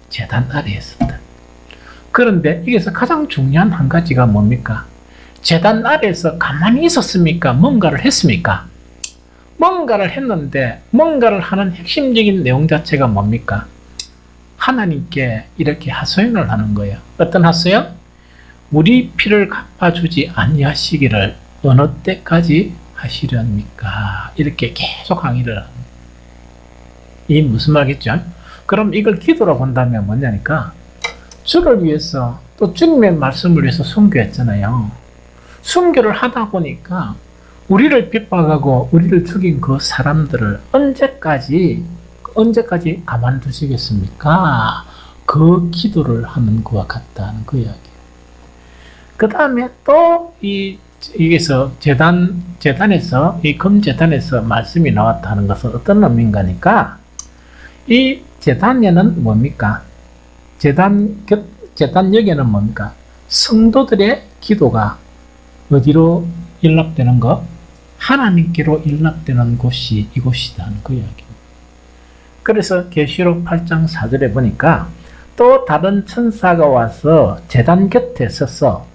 제단 아래에 있었다. 그런데 여기서 가장 중요한 한 가지가 뭡니까? 제단 아래에서 가만히 있었습니까? 뭔가를 했습니까? 뭔가를 했는데 뭔가를 하는 핵심적인 내용 자체가 뭡니까? 하나님께 이렇게 하소연을 하는 거예요. 어떤 하소연? 우리 피를 갚아주지 아니하시기를 어느 때까지 하시렵니까? 이렇게 계속 항의를 하는 거예요. 이 무슨 말이겠죠? 그럼 이걸 기도로 본다면 뭐냐니까 주를 위해서 또 주님의 말씀을 위해서 순교했잖아요. 순교를 하다 보니까 우리를 핍박하고 우리를 죽인 그 사람들을 언제까지 가만두시겠습니까? 그 기도를 하는 것과 같다는 그 이야기예요. 그 다음에 또 여기서 제단에서 이 금제단에서 말씀이 나왔다는 것은 어떤 의미인가니까 이 제단에는 뭡니까? 제단 역에는 뭡니까? 성도들의 기도가 어디로 일납되는 것? 하나님께로 일납되는 곳이 이곳이라는 그 이야기입니다. 그래서 계시록 8장 4절에 보니까 또 다른 천사가 와서 제단 곁에 서서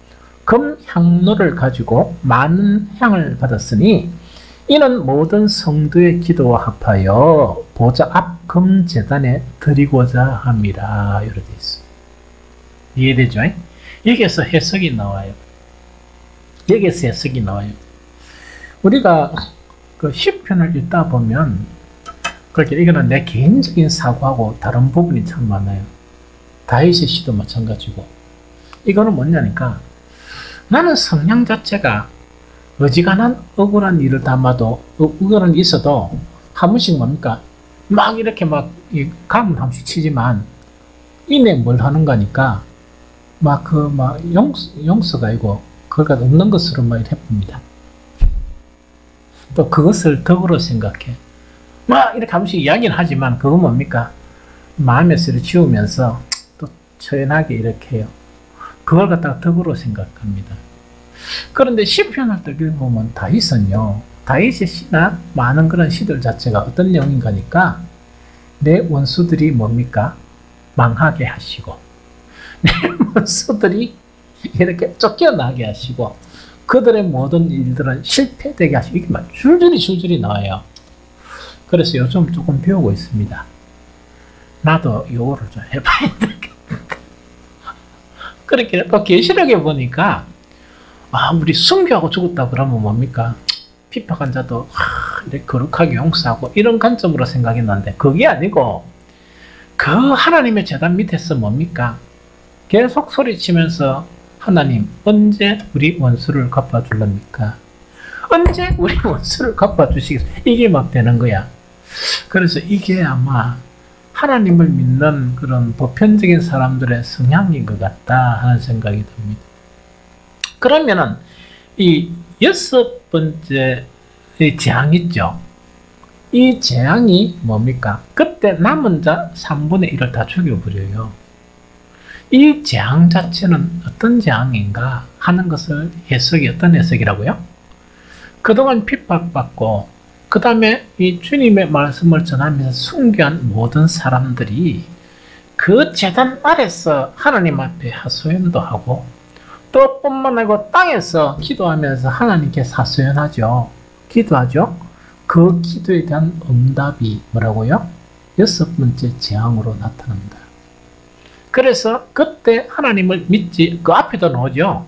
금 향로를 가지고 많은 향을 받았으니 이는 모든 성도의 기도와 합하여 보좌 앞 금제단에 드리고자 합니다. 이렇게 되어 있습니다. 이해되죠? 여기에서 해석이 나와요. 우리가 그 시편을 읽다 보면 그렇게 이거는 내 개인적인 사고하고 다른 부분이 참 많아요. 다윗의 시도 마찬가지고 이거는 뭐냐니까 나는 성향 자체가 어지간한 억울한 일을 담아도 억울한 일이 있어도 한 번씩 뭡니까 막 이렇게 막 가문 한 번씩 치지만 이내 뭘 하는 거니까 용서가 아니고, 그러니까 없는 것으로 막 해봅니다. 또 그것을 덕으로 생각해. 이렇게 한 번씩 이야기는 하지만, 그거 뭡니까? 마음에서 지우면서 또 처연하게 이렇게 해요. 그걸 갖다가 덕으로 생각합니다. 그런데 시편을 딱 읽어보면 다윗은요, 다윗의 시나 많은 그런 시들 자체가 어떤 내용인가니까, 내 원수들이 뭡니까? 망하게 하시고, 내 원수들이 이렇게 쫓겨나게 하시고, 그들의 모든 일들은 실패되게 하시고, 이게 막 줄줄이 나와요. 그래서 요즘 조금 배우고 있습니다. 나도 요거를 좀 해봐야 되겠다. 그렇게 또 계시록에 보니까, 우리 순교하고 죽었다 그러면 뭡니까? 핍박한 자도 이렇게 거룩하게 용서하고, 이런 관점으로 생각했는데, 그게 아니고 그 하나님의 제단 밑에서 뭡니까? 계속 소리치면서, 하나님 언제 우리 원수를 갚아줄랍니까? 언제 우리 원수를 갚아주시겠어요? 이게 막 되는 거야. 그래서 이게 아마 하나님을 믿는 그런 보편적인 사람들의 성향인 것 같다 하는 생각이 듭니다. 그러면은 이 6번째 재앙 있죠. 이 재앙이 뭡니까? 그때 남은 자 3분의 1을 다 죽여버려요. 이 재앙 자체는 어떤 재앙인가 하는 것을 어떤 해석이라고요? 그동안 핍박받고, 그 다음에 이 주님의 말씀을 전하면서 순교한 모든 사람들이 그 제단 아래서 하나님 앞에 하소연도 하고, 또 뿐만 아니고 땅에서 기도하면서 하나님께 하소연하죠. 기도하죠. 그 기도에 대한 응답이 뭐라고요? 6번째 재앙으로 나타납니다. 그래서 그때 하나님을 믿지, 그 앞에도 나오죠.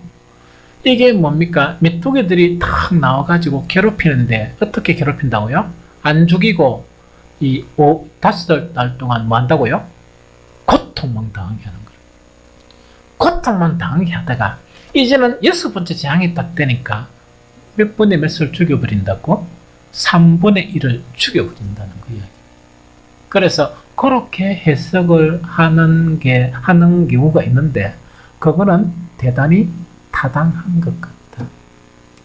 이게 뭡니까? 메뚜기들이 탁 나와가지고 괴롭히는데, 어떻게 괴롭힌다고요? 안 죽이고, 5달 동안 뭐 한다고요? 고통만 당하게 하는 거예요. 고통만 당하게 하다가, 이제는 6번째 재앙이 딱 되니까, 몇 분의 몇을 죽여버린다고? 3분의 1을 죽여버린다는 거예요. 그래서, 그렇게 해석을 하는 경우가 있는데, 그거는 대단히 타당한 것 같다.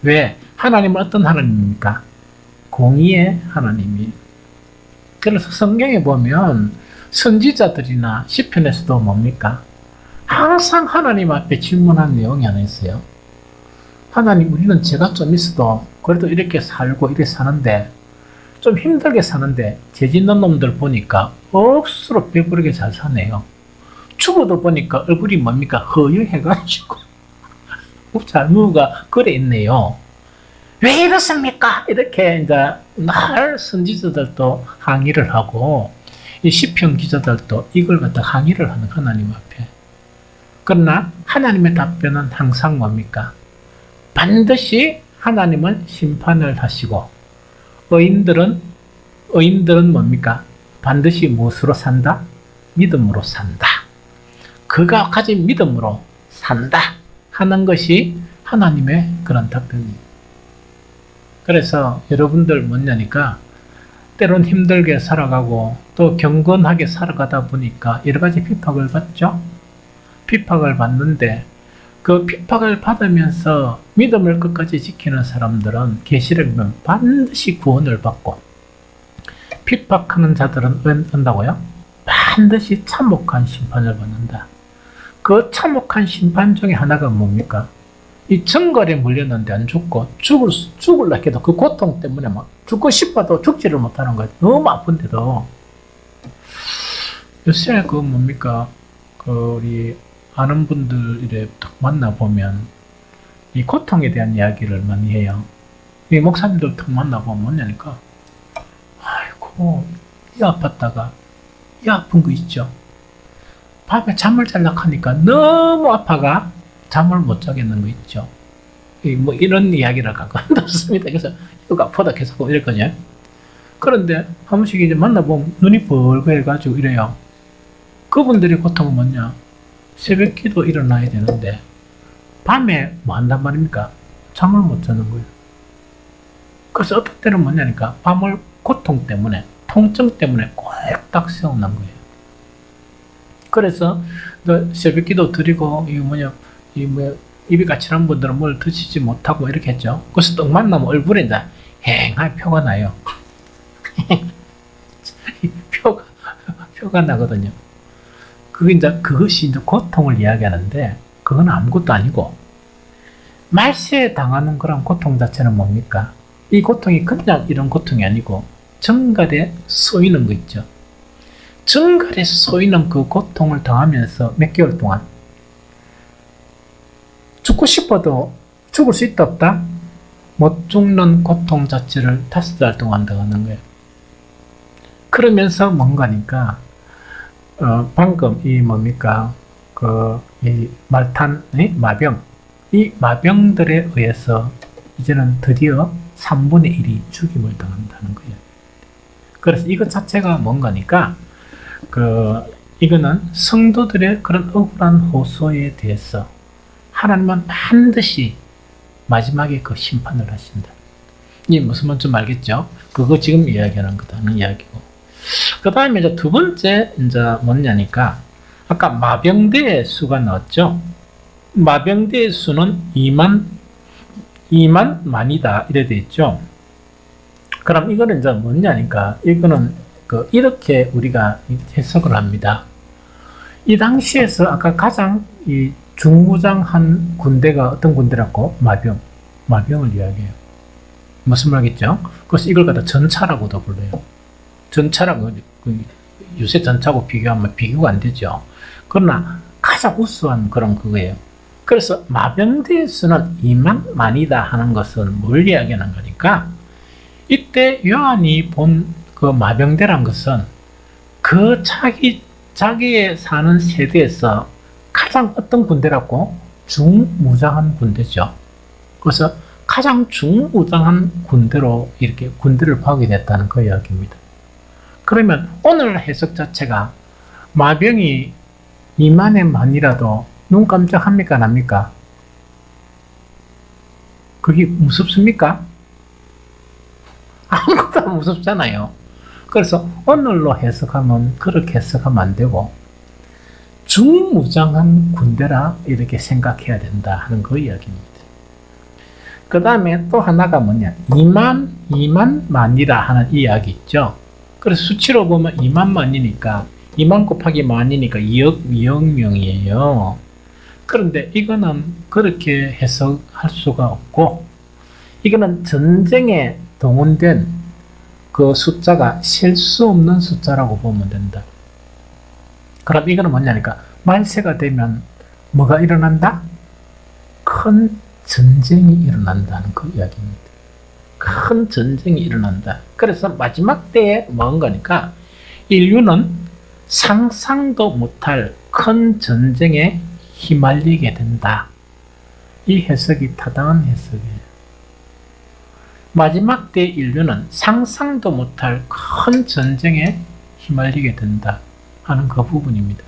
왜? 하나님은 어떤 하나님입니까? 공의의 하나님이. 그래서 성경에 보면 선지자들이나 시편에서도 뭡니까? 항상 하나님 앞에 질문한 내용이 하나 있어요. 하나님, 우리는 죄가 좀 있어도 그래도 이렇게 살고 이렇게 사는데, 좀 힘들게 사는데 죄 짓는 놈들 보니까 억수로 배부르게 잘 사네요. 죽어도 보니까 얼굴이 뭡니까? 허여해가지고 잘무가 그래 있네요. 왜 이렇습니까? 이렇게 이제 날 선지자들도 항의를 하고, 이 시편 기자들도 이걸 갖다 항의를 하는 하나님 앞에. 그러나 하나님의 답변은 항상 뭡니까? 반드시 하나님은 심판을 하시고, 의인들은 뭡니까? 반드시 무엇으로 산다? 믿음으로 산다. 그가 가진 믿음으로 산다 하는 것이 하나님의 그런 답변이에요. 그래서 여러분들 뭐냐니까, 때론 힘들게 살아가고 또 경건하게 살아가다 보니까 여러 가지 핍박을 받죠. 핍박을 받는데, 그 핍박을 받으면서 믿음을 끝까지 지키는 사람들은 계시록에 보면 반드시 구원을 받고, 핍박하는 자들은 언다고요? 반드시 참혹한 심판을 받는다. 그 참혹한 심판 중에 하나가 뭡니까? 이 정갈에 물렸는데 안 죽고, 죽을라 해도 그 고통 때문에 막 죽고 싶어도 죽지를 못하는 거예요. 너무 아픈데도. 요새 그 뭡니까? 우리 아는 분들 이래 딱 만나보면 이 고통에 대한 이야기를 많이 해요. 이 목사님들 딱 만나보면 뭐냐니까, 아이고, 이 아팠다가 이 아픈 거 있죠. 밤에 잠을 자려고 하니까 너무 아파가 잠을 못 자겠는 거 있죠. 뭐 이런 이야기를 갖고 한답습니다. 그래서 이거 아프다 계속 이랬거든요. 그런데 한 번씩 이제 만나보면 눈이 벌거 해가지고 이래요. 그분들의 고통은 뭐냐? 새벽 기도 일어나야 되는데 밤에 뭐 한단 말입니까? 잠을 못 자는 거예요. 그래서 어떤 때는 뭐냐니까, 밤을 고통 때문에, 통증 때문에 꼴딱 세워난 거예요. 그래서 새벽기도 드리고 이 뭐야 입이 까칠한 분들은 뭘 드시지 못하고 이렇게 했죠. 그래서 떡 만나면 얼굴에 이제 휑하게 표가 나요. 표가 나거든요. 그것이 이제 고통을 이야기하는데, 그건 아무것도 아니고, 말세에 당하는 그런 고통 자체는 뭡니까? 이 고통이 그냥 이런 고통이 아니고, 정갈에 쏘이는 거 있죠. 정갈에 쏘이는 그 고통을 당하면서 몇 개월 동안, 죽고 싶어도 죽을 수 있다 없다? 못 죽는 고통 자체를 5달 동안 당하는 거예요. 그러면서 뭔가니까 방금 이 뭡니까 이 말탄 마병, 이 마병들에 의해서 이제는 드디어 3분의 1이 죽임을 당한다는 거예요. 그래서 이것 자체가 뭔가니까 이거는 성도들의 그런 억울한 호소에 대해서 하나님은 반드시 마지막에 그 심판을 하신다. 이 무슨 말인지 좀 알겠죠? 그거 지금 이야기하는 거다는 이야기고. 그 다음에 이제 두 번째 이제 뭐냐니까, 아까 마병대의 수가 나왔죠. 마병대의 수는 2만만이다 이래 돼 있죠. 그럼 이거는 이제 뭐냐니까, 이거는 이렇게 우리가 해석을 합니다. 이 당시에서 아까 가장 이 중무장한 군대가 어떤 군대라고? 마병을 이야기해요. 무슨 말이겠죠? 그래서 이걸 갖다 전차라고도 불러요. 전차라고, 요새 전차하고 비교하면 비교가 안 되죠. 그러나 가장 우수한 그런 그거예요. 그래서 마병대의 수는 2만만이다 하는 것은 뭘 이야기하는 거니까, 이때 요한이 본 그 마병대란 것은 그 자기의 사는 세대에서 가장 어떤 군대라고? 중무장한 군대죠. 그래서 가장 중무장한 군대로 이렇게 군대를 파악이 됐다는 그 이야기입니다. 그러면 오늘 해석 자체가 마병이 2만의 만이라도 눈 깜짝합니까? 안 합니까? 그게 무섭습니까? 아무것도 안 무섭잖아요. 그래서 오늘로 해석하면 그렇게 해석하면 안 되고 중무장한 군대라 이렇게 생각해야 된다 하는 그 이야기입니다. 그 다음에 또 하나가 뭐냐, 2만만이라 하는 이야기 있죠. 그래서 수치로 보면 2만만이니까 2만 곱하기 만이니까 2억 명이에요. 그런데 이거는 그렇게 해석할 수가 없고, 이거는 전쟁에 동원된 그 숫자가 셀 수 없는 숫자라고 보면 된다. 그럼 이거는 뭐냐니까, 말세가 되면 뭐가 일어난다? 큰 전쟁이 일어난다는 그 이야기입니다. 큰 전쟁이 일어난다. 그래서 마지막 때에 뭔가니까 인류는 상상도 못할 큰 전쟁에 휘말리게 된다. 이 해석이 타당한 해석이에요. 마지막 때 인류는 상상도 못할 큰 전쟁에 휘말리게 된다 하는 그 부분입니다.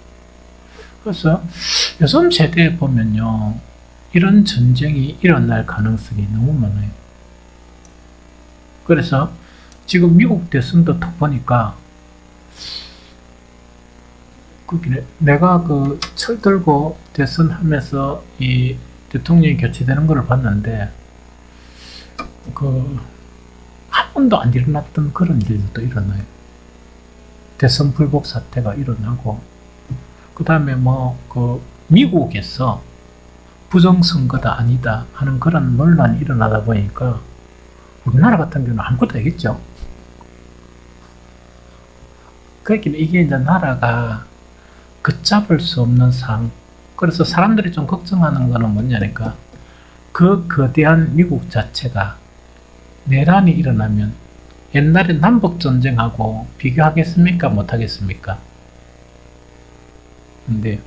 그래서 요즘 세대에 보면요, 이런 전쟁이 일어날 가능성이 너무 많아요. 그래서 지금 미국 대선도 딱 보니까 내가 철 들고 대선하면서 이 대통령이 교체되는 것을 봤는데 한 번도 안 일어났던 그런 일들도 일어나요. 대선 불복 사태가 일어나고, 그 다음에 미국에서 부정선거다 아니다 하는 그런 논란이 일어나다 보니까 우리나라 같은 경우는 아무것도 되겠죠. 그러니까 이게 이제 나라가 걷잡을 수 없는 상황. 그래서 사람들이 좀 걱정하는 거는 뭐냐니까, 그 거대한 미국 자체가 내란이 일어나면 옛날에 남북전쟁하고 비교하겠습니까? 못하겠습니까? 근데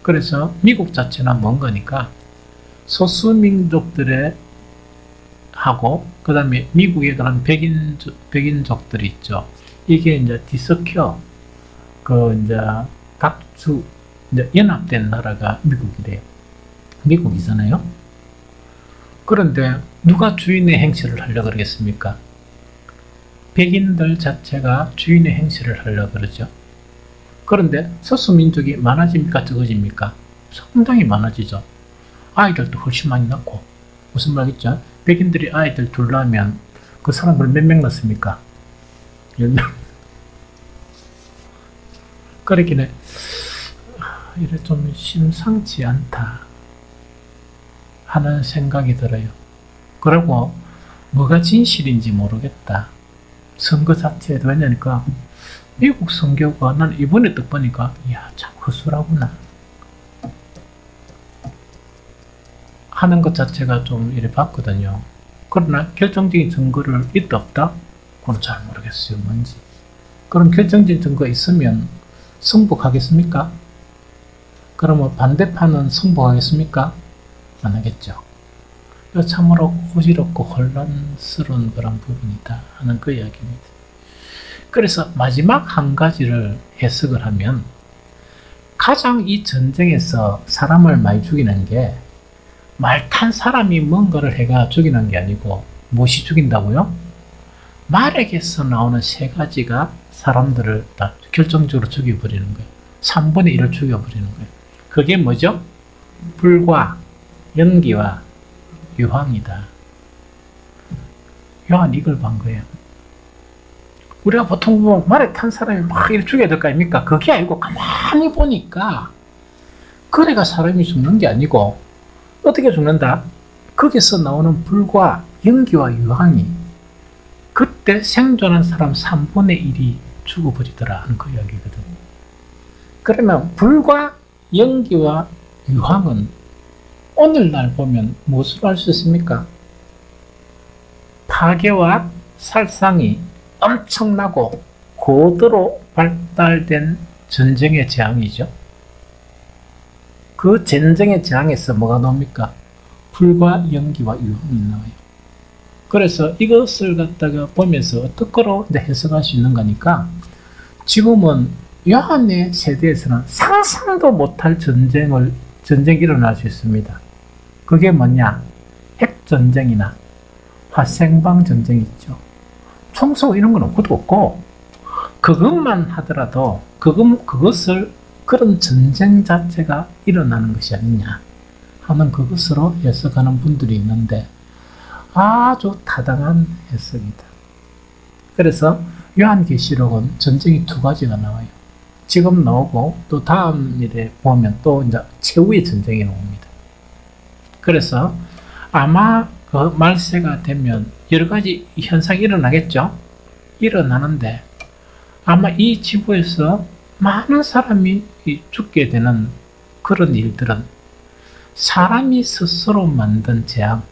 그래서 미국 자체는 뭔가니까 소수민족들의 하고, 그 다음에 미국의 그런 백인족들이 있죠. 이게 이제 디스큐어, 이제 각주, 이제 연합된 나라가 미국이래요. 미국이잖아요. 그런데 누가 주인의 행세를 하려고 그러겠습니까? 백인들 자체가 주인의 행세를 하려고 그러죠. 그런데 소수민족이 많아집니까? 적어집니까? 상당히 많아지죠. 아이들도 훨씬 많이 낳고. 무슨 말이겠죠? 백인들이 아이들 둘 낳으면 그 사람들 몇 명 낳습니까? 10명. 그렇기는 이래 좀 심상치 않다 하는 생각이 들어요. 그리고 뭐가 진실인지 모르겠다. 선거 자체에도 왜냐니까 미국 선교가 난 이번에 딱 보니까 이야 참 허술하구나 하는 것 자체가 좀 이래 봤거든요. 그러나 결정적인 증거를 있다 없다? 그건 잘 모르겠어요. 뭔지. 그럼 결정적인 증거 있으면 승복하겠습니까? 그러면 반대파는 승복하겠습니까? 안 하겠죠. 참으로 어지럽고 혼란스러운 그런 부분이다 하는 그 이야기입니다. 그래서 마지막 한 가지를 해석을 하면 가장 이 전쟁에서 사람을 많이 죽이는 게 말 탄 사람이 뭔가를 해가 죽이는 게 아니고 무엇이 죽인다고요? 말에게서 나오는 세 가지가 사람들을 다 결정적으로 죽여버리는 거예요. 3분의 1을 죽여버리는 거예요. 그게 뭐죠? 불과 연기와 유황이다. 요한 이걸 본 거예요. 우리가 보통 보면 말에 탄 사람이 막 이렇게 죽여야 될 거 아닙니까? 그게 아니고 가만히 보니까 그래가 사람이 죽는 게 아니고 어떻게 죽는다? 거기서 나오는 불과 연기와 유황이 그때 생존한 사람 3분의 1이 죽어버리더라 하는 그 이야기거든요. 그러면 불과 연기와 유황은 오늘날 보면 무엇을 알 수 있습니까? 파괴와 살상이 엄청나고 고도로 발달된 전쟁의 재앙이죠. 그 전쟁의 재앙에서 뭐가 나옵니까? 불과 연기와 유황이 나와요. 그래서 이것을 갖다가 보면서 어떻게로 해석할 수 있는 거니까 지금은 요한의 세대에서는 상상도 못할 전쟁이 일어날 수 있습니다. 그게 뭐냐? 핵전쟁이나 화생방 전쟁이 있죠. 총 쏘고 이런 건 아무것도 없고 그것만 하더라도 그것을 그런 전쟁 자체가 일어나는 것이 아니냐 하는 그것으로 해석하는 분들이 있는데 아주 타당한 해석이다. 그래서 요한계시록은 전쟁이 두 가지가 나와요. 지금 나오고 또 다음 일에 보면 또 이제 최후의 전쟁이 나옵니다. 그래서 아마 그 말세가 되면 여러 가지 현상이 일어나겠죠. 일어나는데 아마 이 지구에서 많은 사람이 죽게 되는 그런 일들은 사람이 스스로 만든 재앙,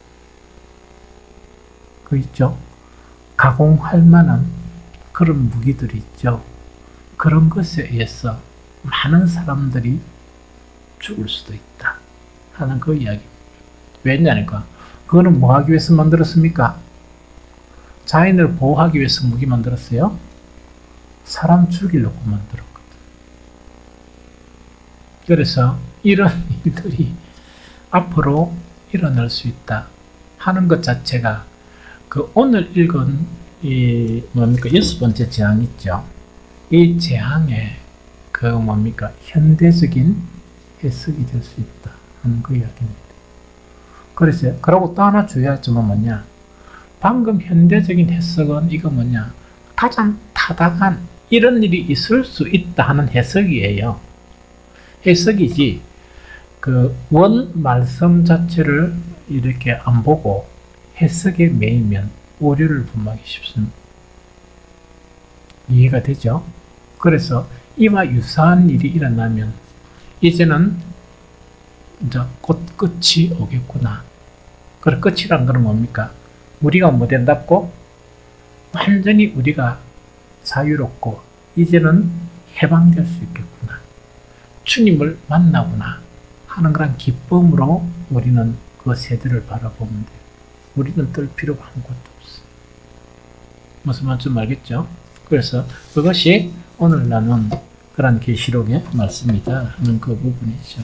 그 있죠. 가공할 만한 그런 무기들이 있죠. 그런 것에 의해서 많은 사람들이 죽을 수도 있다 하는 그 이야기입니다. 왜냐니까 그거는 뭐 하기 위해서 만들었습니까? 자연을 보호하기 위해서 무기 만들었어요? 사람 죽이려고 만들었거든. 그래서 이런 일들이 앞으로 일어날 수 있다 하는 것 자체가 그 오늘 읽은 이 뭡니까 6번째 재앙 있죠. 이 재앙의 그 뭡니까 현대적인 해석이 될 수 있다 하는 그 이야기입니다. 그래서 그러고 또 하나 주의할 점은 뭐냐? 방금 현대적인 해석은 이거 뭐냐? 가장 타당한 이런 일이 있을 수 있다 하는 해석이에요. 해석이지 그 원 말씀 자체를 이렇게 안 보고 해석에 매이면 오류를 범하기 쉽습니다. 이해가 되죠? 그래서 이와 유사한 일이 일어나면 이제는 이제 곧 끝이 오겠구나. 그래 끝이란 건 뭡니까? 우리가 뭐 된답고? 완전히 우리가 자유롭고 이제는 해방될 수 있겠구나. 주님을 만나구나 하는 그런 기쁨으로 우리는 그 세대를 바라보면 돼요. 우리는 뜰 필요가 아무것도 없어. 무슨 말인지 알겠죠? 그래서 그것이 오늘 나눈 그런 계시록의 말씀이다 하는 그 부분이죠.